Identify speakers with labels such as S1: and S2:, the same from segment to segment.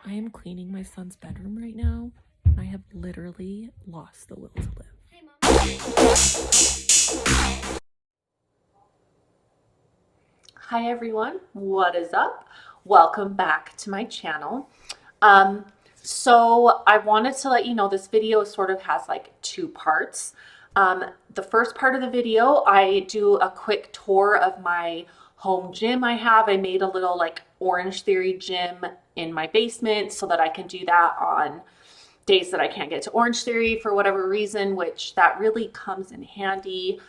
S1: I am cleaning my son's bedroom right now. I have literally lost the will to live. Hi everyone, what is up? Welcome back to my channel. So I wanted to let you know this video sort of has like two parts. The first part of the video, I do a quick tour of my home gym I made a little like Orange Theory gym in my basement so that I can do that on days that I can't get to Orange Theory for whatever reason, which that really comes in handy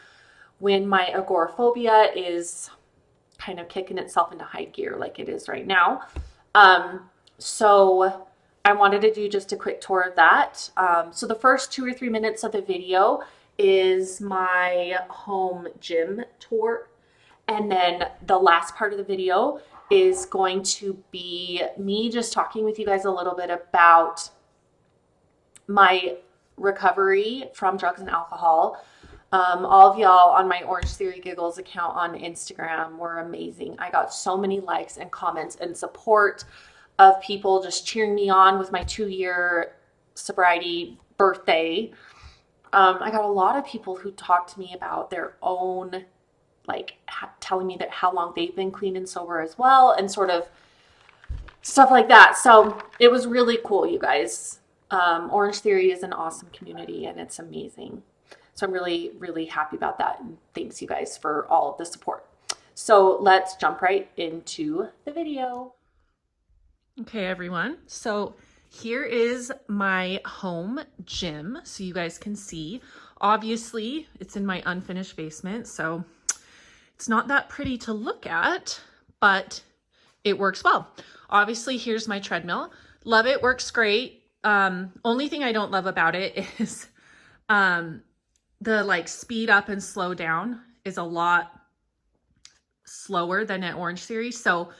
S1: when my agoraphobia is kind of kicking itself into high gear like it is right now. So I wanted to do just a quick tour of that. So the first 2 or 3 minutes of the video is my home gym tour. And then the last part of the video is going to be me just talking with you guys a little bit about my recovery from drugs and alcohol. All of y'all on my Orange Theory Giggles account on Instagram were amazing. I got so many likes and comments and support of people just cheering me on with my 2-year sobriety birthday. I got a lot of people who talked to me about their own, like telling me that how long they've been clean and sober as well, and sort of stuff like that. So it was really cool, you guys. Orange Theory is an awesome community and it's amazing. So I'm really, really happy about that. And thanks you guys for all of the support. So let's jump right into the video. Okay, everyone. So here is my home gym so you guys can see. Obviously, it's in my unfinished basement, so it's not that pretty to look at, but it works well. Obviously, here's my treadmill. Love it, works great. Only thing I don't love about it is the like speed up and slow down is a lot slower than at Orange Theory. So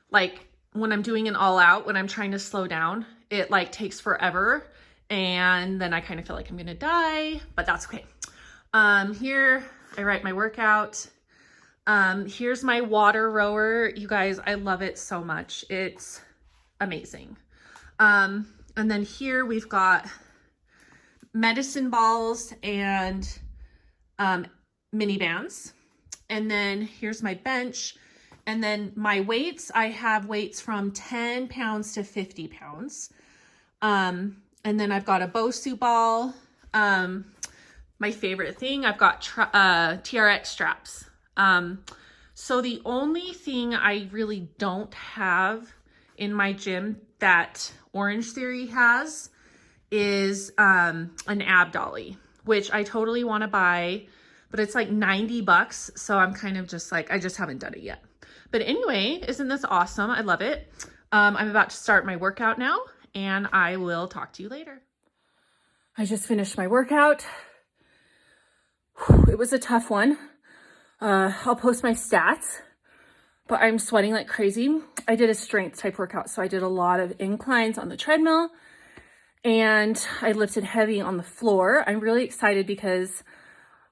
S1: like when I'm doing an all out, when I'm trying to slow down, it like takes forever. And then I kind of feel like I'm gonna die, but that's okay. Here I write my workout. Here's my water rower. You guys, I love it so much. It's amazing. And then here we've got medicine balls and mini bands. And then here's my bench. And then my weights, I have weights from 10 pounds to 50 pounds. And then I've got a Bosu ball. My favorite thing, I've got TRX straps. So the only thing I really don't have in my gym that Orange Theory has is an ab dolly, which I totally want to buy, but it's like $90. So I'm kind of just like, I just haven't done it yet. But anyway, isn't this awesome? I love it. I'm about to start my workout now and I will talk to you later. I just finished my workout. It was a tough one. I'll post my stats, but I'm sweating like crazy. I did a strength type workout. So I did a lot of inclines on the treadmill and I lifted heavy on the floor. I'm really excited because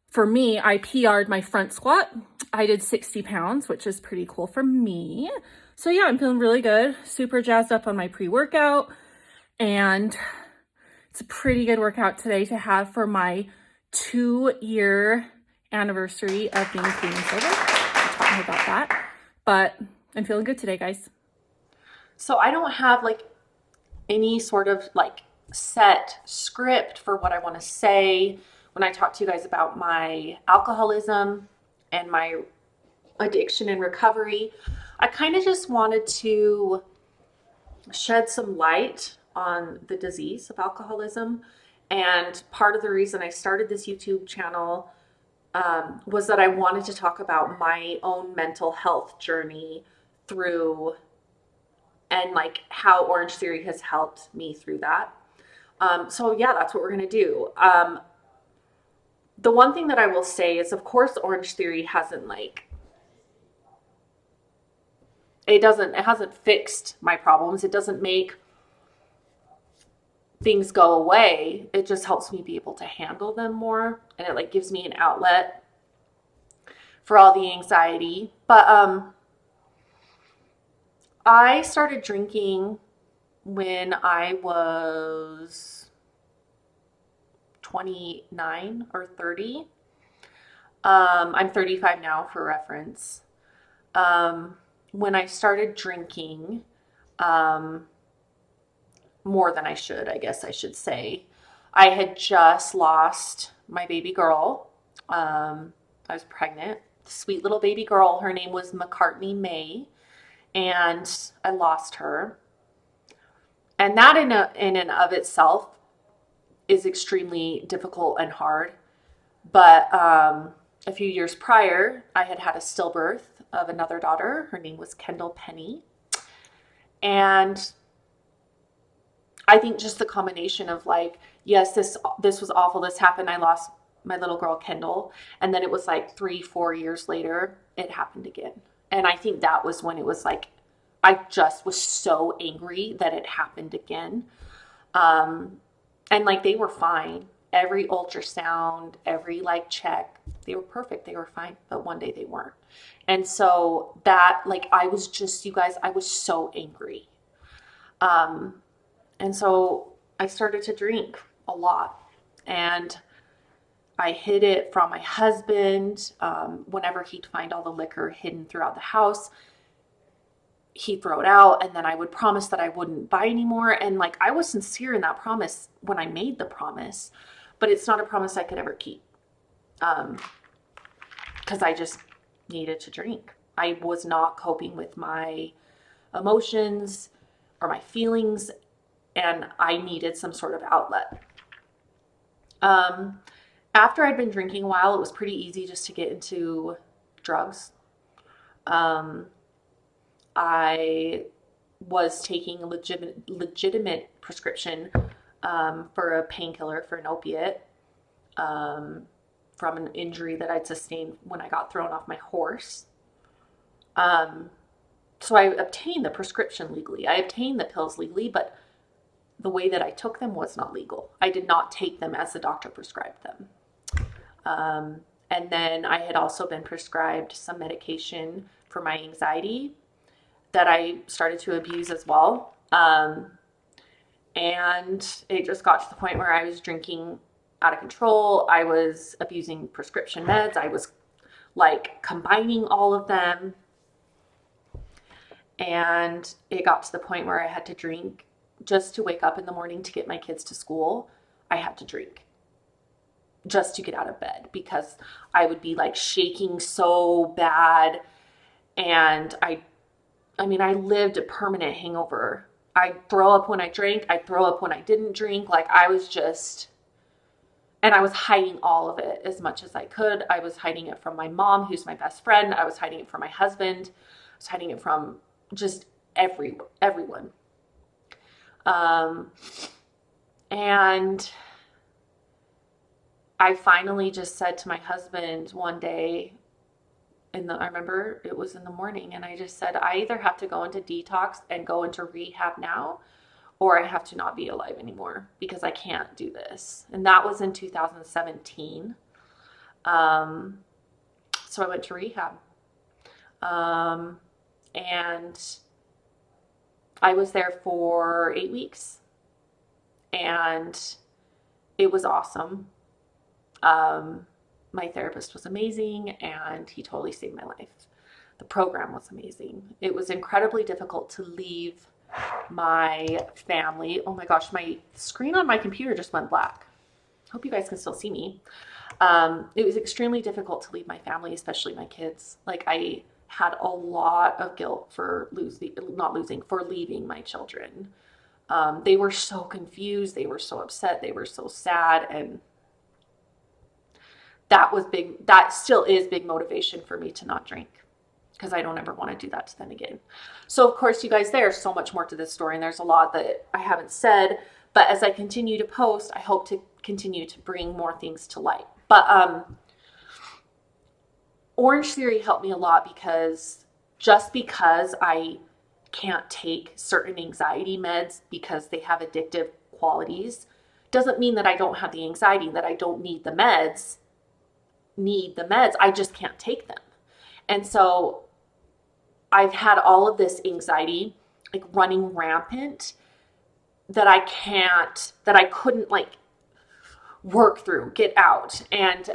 S1: for me, I PR'd my front squat. I did 60 pounds, which is pretty cool for me. So yeah, I'm feeling really good. Super jazzed up on my pre-workout. And it's a pretty good workout today to have for my 2-year anniversary of being clean and sober. I'll talk more about that. But I'm feeling good today, guys. So I don't have like any sort of like set script for what I want to say when I talk to you guys about my alcoholism and my addiction and recovery. I kind of just wanted to shed some light on the disease of alcoholism. And part of the reason I started this YouTube channel was that I wanted to talk about my own mental health journey through and like how Orange Theory has helped me through that. So yeah, that's what we're going to do. The one thing that I will say is, of course, Orange Theory hasn't it hasn't fixed my problems. It doesn't make things go away. It just helps me be able to handle them more. And it like gives me an outlet for all the anxiety. But I started drinking when I was 29 or 30. I'm 35 now for reference. When I started drinking, um, more than I should, I guess I should say, I had just lost my baby girl. I was pregnant, sweet little baby girl. Her name was McCartney May, and I lost her. And that in and of itself is extremely difficult and hard. But a few years prior, I had had a stillbirth of another daughter. Her name was Kendall Penny. And I think just the combination of like, yes, this was awful. This happened. I lost my little girl Kendall, and then it was like 3-4 years later, it happened again. And I think that was when it was like, I just was so angry that it happened again. Um, and like they were fine. Every ultrasound, every like check, they were perfect. They were fine. But one day they weren't. And so that, like, I was just, you guys, I was so angry. Um, and so I started to drink a lot. And I hid it from my husband. Whenever he'd find all the liquor hidden throughout the house, he'd throw it out. And then I would promise that I wouldn't buy anymore. And like, I was sincere in that promise when I made the promise, but it's not a promise I could ever keep. Because I just needed to drink. I was not coping with my emotions or my feelings, and I needed some sort of outlet. Um, After I'd been drinking a while, it was pretty easy just to get into drugs. Um, I was taking a legitimate prescription for a painkiller, for an opiate, um, from an injury that I'd sustained when I got thrown off my horse. Um, so I obtained the prescription legally. I obtained the pills legally, but the way that I took them was not legal. I did not take them as the doctor prescribed them. And then I had also been prescribed some medication for my anxiety that I started to abuse as well. And it just got to the point where I was drinking out of control. I was abusing prescription meds. I was like combining all of them. And it got to the point where I had to drink just to wake up in the morning to get my kids to school. I had to drink just to get out of bed because I would be like shaking so bad. And I mean, I lived a permanent hangover. I'd throw up when I drank. I'd throw up when I didn't drink. Like I was just, and I was hiding all of it as much as I could. I was hiding it from my mom, who's my best friend. I was hiding it from my husband. I was hiding it from just everyone. Um, and I finally just said to my husband one day, I remember it was in the morning, and I just said, I either have to go into detox and go into rehab now, or I have to not be alive anymore because I can't do this. And that was in 2017. So I went to rehab. And I was there for 8 weeks, and it was awesome. My therapist was amazing, and he totally saved my life. The program was amazing. It was incredibly difficult to leave my family. Oh my gosh, my screen on my computer just went black. Hope you guys can still see me. It was extremely difficult to leave my family, especially my kids. Like I had a lot of guilt for leaving my children. They were so confused. They were so upset. They were so sad. And that was big. That still is big motivation for me to not drink because I don't ever want to do that to them again. So of course, you guys, there's so much more to this story, and there's a lot that I haven't said, but as I continue to post, I hope to continue to bring more things to light. But Orange Theory helped me a lot because just because I can't take certain anxiety meds because they have addictive qualities doesn't mean that I don't have the anxiety, that I don't need the meds. I just can't take them. And so I've had all of this anxiety like running rampant that I couldn't like work through, get out. And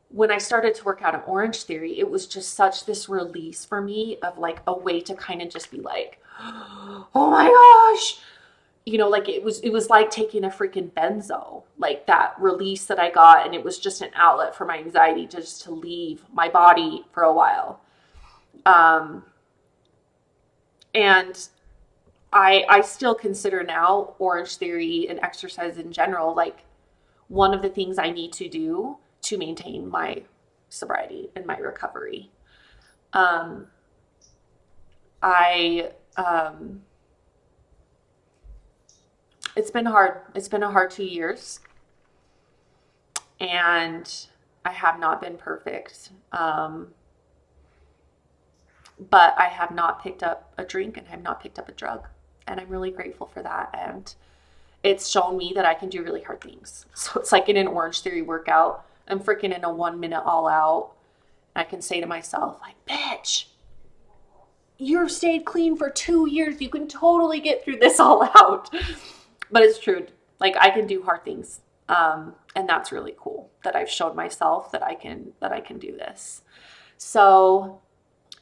S1: when I started to work out in Orange Theory, it was just such this release for me of like a way to kind of just be like, oh my gosh, you know, like it was like taking a freaking benzo, like that release that I got, and it was just an outlet for my anxiety just to leave my body for a while. Um, and I still consider now Orange Theory and exercise in general like one of the things I need to do to maintain my sobriety and my recovery. Um, I It's been hard. It's been a hard 2 years, and I have not been perfect. But I have not picked up a drink and I have not picked up a drug, and I'm really grateful for that. And it's shown me that I can do really hard things. So it's like in an Orange Theory workout, I'm freaking in a 1 minute all out. I can say to myself, like, bitch, you've stayed clean for 2 years. You can totally get through this all out. But it's true. Like I can do hard things. And that's really cool that I've shown myself that I can do this. So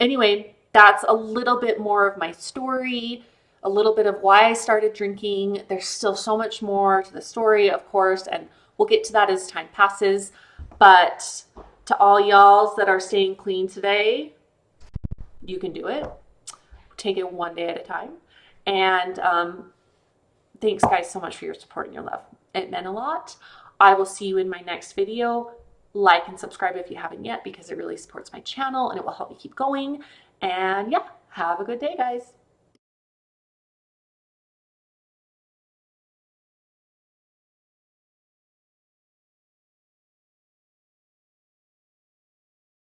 S1: anyway, that's a little bit more of my story, a little bit of why I started drinking. There's still so much more to the story, of course, and we'll get to that as time passes. But to all y'alls that are staying clean today, you can do it. Take it one day at a time. And thanks, guys, so much for your support and your love. It meant a lot. I will see you in my next video. Like and subscribe if you haven't yet, because it really supports my channel and it will help me keep going. And yeah, have a good day, guys.